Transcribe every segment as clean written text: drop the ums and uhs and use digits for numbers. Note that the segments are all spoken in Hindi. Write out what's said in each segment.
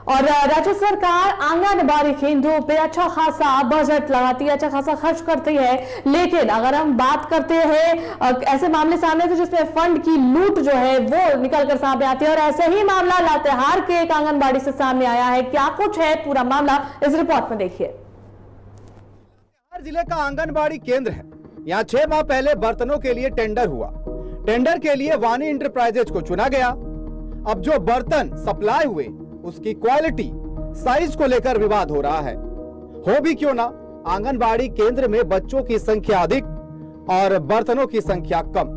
और राज्य सरकार आंगनबाड़ी केंद्रों पे अच्छा खासा बजट लगाती है, अच्छा खासा खर्च करती है, लेकिन अगर हम बात करते हैं ऐसे मामले सामने थे जिसमें फंड की लूट जो है वो निकल कर सामने आती है। और ऐसे ही मामला लातेहार के एक आंगनबाड़ी से सामने आया है। क्या कुछ है पूरा मामला, इस रिपोर्ट में देखिए। लातेहार जिले का आंगनबाड़ी केंद्र है। यहाँ 6 माह पहले बर्तनों के लिए टेंडर हुआ। टेंडर के लिए वानी इंटरप्राइजेज को चुना गया। अब जो बर्तन सप्लाई हुए उसकी क्वालिटी, साइज को लेकर विवाद हो रहा है। हो भी क्यों ना, आंगनबाड़ी केंद्र में बच्चों की संख्या अधिक और बर्तनों की संख्या कम।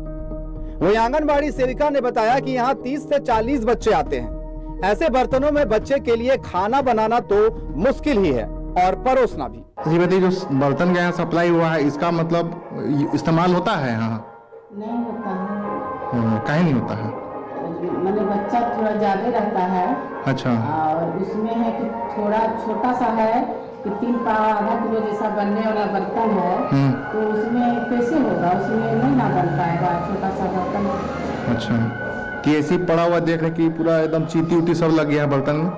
वहीं आंगनबाड़ी सेविका ने बताया कि यहाँ 30 से 40 बच्चे आते हैं। ऐसे बर्तनों में बच्चे के लिए खाना बनाना तो मुश्किल ही है और परोसना भी। श्रीमती, जो बर्तन का यहाँ सप्लाई हुआ है इसका मतलब इस्तेमाल होता है? यहाँ नहीं होता है। कहीं नहीं होता है? मतलब बच्चा थोड़ा ज्यादा रहता है। अच्छा। और उसमें है कि थोड़ा छोटा सा है कि 3 पाव आधा किलो जैसा बनने वाला बर्तन है, तो उसमें कैसे होगा? उसमें नहीं ना बन पाएगा छोटा सा बर्तन। अच्छा, कि ऐसी पड़ा हुआ देख रहे कि पूरा एकदम चीटी उटी सब लग गया है बर्तन में?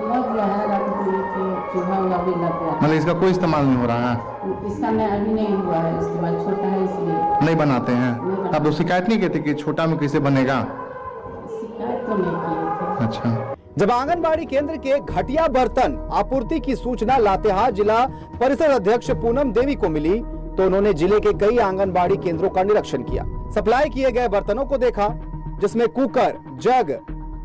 लग गया है, चूहा हुआ भी लग गया। मतलब इसका कोई इस्तेमाल नहीं हो रहा है? इसका अभी नहीं हुआ है इस्तेमाल, छोटा है इसलिए नहीं बनाते हैं। अब तो शिकायत नहीं कहते कि छोटा में कैसे बनेगा? शिकायत तो नहीं की। अच्छा। जब आंगनबाड़ी केंद्र के घटिया बर्तन आपूर्ति की सूचना लातेहार जिला परिषद अध्यक्ष पूनम देवी को मिली तो उन्होंने जिले के कई आंगनबाड़ी केंद्रों का निरीक्षण किया। सप्लाई किए गए बर्तनों को देखा जिसमें कुकर, जग,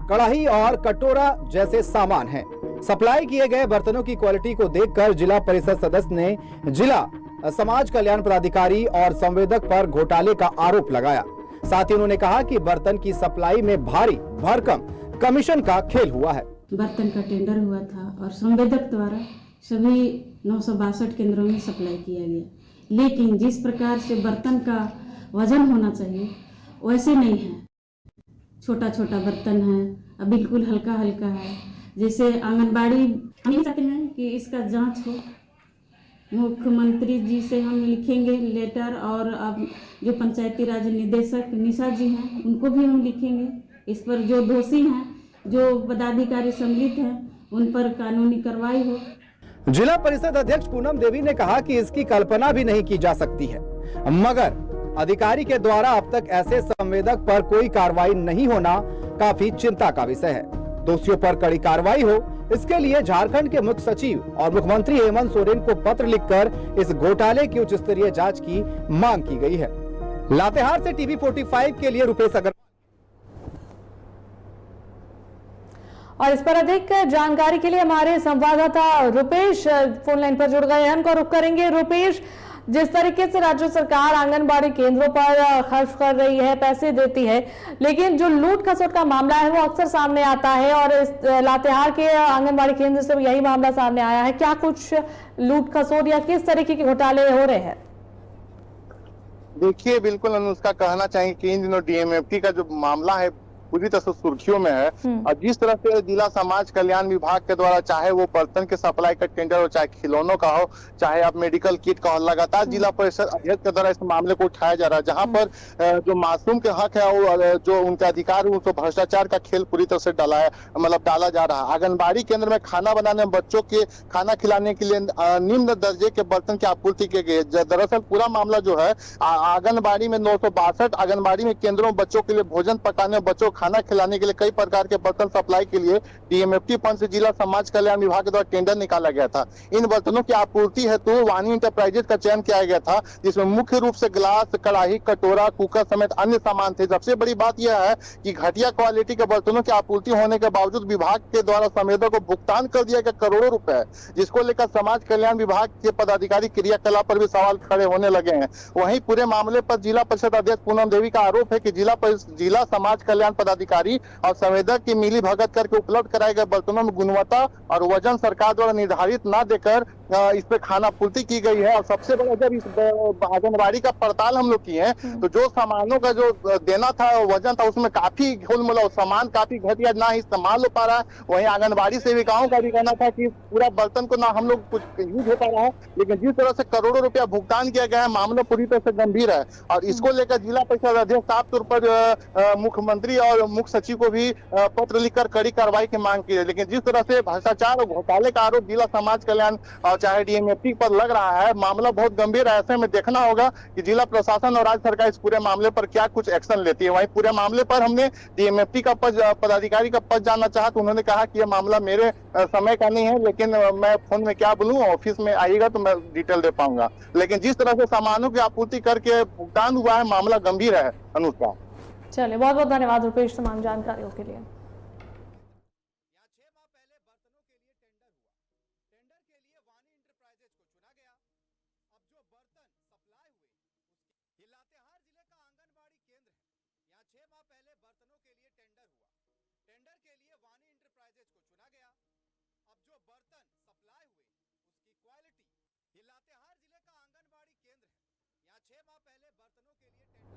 कढ़ाई और कटोरा जैसे सामान हैं। सप्लाई किए गए बर्तनों की क्वालिटी को देखकर जिला परिषद सदस्य ने जिला समाज कल्याण पदाधिकारी और संवेदक पर घोटाले का आरोप लगाया। साथ ही उन्होंने कहा कि बर्तन की सप्लाई में भारी भरकम कमीशन का खेल हुआ है। बर्तन का टेंडर हुआ था और संवेदक द्वारा सभी 962 केंद्रों में सप्लाई किया गया, लेकिन जिस प्रकार से बर्तन का वजन होना चाहिए वैसे नहीं है। छोटा छोटा बर्तन है और बिल्कुल हल्का हल्का है। जैसे आंगनबाड़ी हम ये चाहते हैं कि इसका जांच हो, मुख्यमंत्री जी से हम लिखेंगे लेटर, और अब जो पंचायती राज निदेशक निशा जी हैं उनको भी हम लिखेंगे। इस पर जो दोषी हैं, जो पदाधिकारी सम्मिलित हैं, उन पर कानूनी कार्रवाई हो। जिला परिषद अध्यक्ष पूनम देवी ने कहा कि इसकी कल्पना भी नहीं की जा सकती है, मगर अधिकारी के द्वारा अब तक ऐसे संवेदक पर कोई कार्रवाई नहीं होना काफी चिंता का विषय है। दोषियों पर कड़ी कार्रवाई हो, इसके लिए झारखंड के मुख्य सचिव और मुख्यमंत्री हेमंत सोरेन को पत्र लिखकर इस घोटाले की उच्च स्तरीय जांच की मांग की गई है। लातेहार से टीवी 45 के लिए रुपेश अग्रवाल। और इस पर अधिक जानकारी के लिए हमारे संवाददाता रुपेश फोन लाइन पर जुड़ गए हैं, उनको रुक करेंगे। रुपेश, जिस तरीके से राज्य सरकार आंगनबाड़ी केंद्रों पर खर्च कर रही है, पैसे देती है, लेकिन जो लूट खसोट का मामला है वो अक्सर सामने आता है और इस लातेहार के आंगनबाड़ी केंद्र से यही मामला सामने आया है। क्या कुछ लूट खसोट या किस तरीके के घोटाले हो रहे हैं? देखिए, बिल्कुल अनुष्का, कहना चाहिए कि इन दिनों डीएमएफटी का जो मामला है पूरी तरह से सुर्खियों में है। और जिस तरह से जिला समाज कल्याण विभाग के द्वारा, चाहे वो बर्तन के सप्लाई का टेंडर हो, चाहे खिलौनों का हो, चाहे आप मेडिकल किट का हो, लगातार जिला परिषद अध्यक्ष के द्वारा इस मामले को उठाया जा रहा है, जहां पर जो मासूम के हक है वो जो उनके अधिकार है उसको भ्रष्टाचार का खेल पूरी तरह से डाला जा रहा है। आंगनबाड़ी केंद्र में खाना बनाने, बच्चों के खाना खिलाने के लिए निम्न दर्जे के बर्तन की आपूर्ति की गई है। दरअसल पूरा मामला जो है आंगनबाड़ी में 962 आंगनबाड़ी में केंद्रों में बच्चों के लिए भोजन पकाने, बच्चों खाना खिलाने के लिए कई प्रकार के बर्तन सप्लाई के लिए डीएमएफटी फंड से जिला समाज कल्याण विभाग के द्वारा टेंडर निकाला गया था। इन बर्तनों की आपूर्ति हेतु वानी इंटरप्राइजेज का चयन किया गया था, जिसमें मुख्य रूप से गिलास, कढ़ाई, कटोरा, कुकर समेत अन्य सामान थे। सबसे बड़ी बात यह है कि घटिया क्वालिटी के बर्तनों की आपूर्ति होने के बावजूद विभाग के द्वारा संवेदक को भुगतान कर दिया गया करोड़ों रुपए, जिसको लेकर समाज कल्याण विभाग के पदाधिकारी क्रियाकलाप पर भी सवाल खड़े होने लगे हैं। वहीं पूरे मामले पर जिला परिषद अध्यक्ष पूनम देवी का आरोप है कि जिला समाज कल्याण पदाधिकारी और संवेदक की मिली भगत करके उपलब्ध कराए गए बर्तनों में गुणवत्ता और वजन सरकार द्वारा निर्धारित न देकर इस पे खाना पूर्ति की गई है। और सबसे बड़ा जब इस आंगनबाड़ी का पड़ताल हम लोग किए हैं तो जो सामानों का जो देना था वजन था उसमें काफी घुलमुला, सामान काफी घटिया, ना ही इस्तेमाल हो पा रहा है। वहीं आंगनबाड़ी सेविकाओं का भी कहना था कि पूरा बर्तन को ना हम लोग कुछ यूज हो पा रहा है। लेकिन जिस तरह से करोड़ों रुपया भुगतान किया गया है, मामला पूरी तरह से गंभीर है। और इसको लेकर जिला परिषद अध्यक्ष साफ तौर पर मुख्यमंत्री और मुख्य सचिव को भी पत्र लिखकर कड़ी कार्रवाई की मांग की है। लेकिन जिस तरह से भ्रष्टाचार और घोटाले का आरोप जिला समाज कल्याण और चाहे डीएमएफटी पर लग रहा है, मामला बहुत गंभीर है। ऐसे में देखना होगा कि जिला प्रशासन और राज्य सरकार इस पूरे मामले पर क्या कुछ एक्शन लेती है। वहीं पूरे मामले पर हमने डीएमएफटी का पदाधिकारी का पद जानना चाहा तो उन्होंने कहा कि यह मामला मेरे समय का नहीं है, लेकिन मैं फोन में क्या बोलूं, ऑफिस में आइएगा तो मैं डिटेल दे पाऊंगा। लेकिन जिस तरह से सामानों की आपूर्ति करके भुगतान हुआ है, मामला गंभीर है। अनुष्का, चलिए, बहुत बहुत धन्यवाद रुपेश तमाम जानकारियों के लिए। लातेहार जिले का आंगनबाड़ी केंद्र है। यहाँ 6 माह पहले बर्तनों के लिए टेंडर हुआ। टेंडर के लिए वानी इंटरप्राइजेज को चुना गया। अब जो बर्तन सप्लाई हुए उसकी क्वालिटी। ये लातेहार जिले का आंगनबाड़ी केंद्र है। यहाँ 6 माह पहले बर्तनों के लिए टेंडर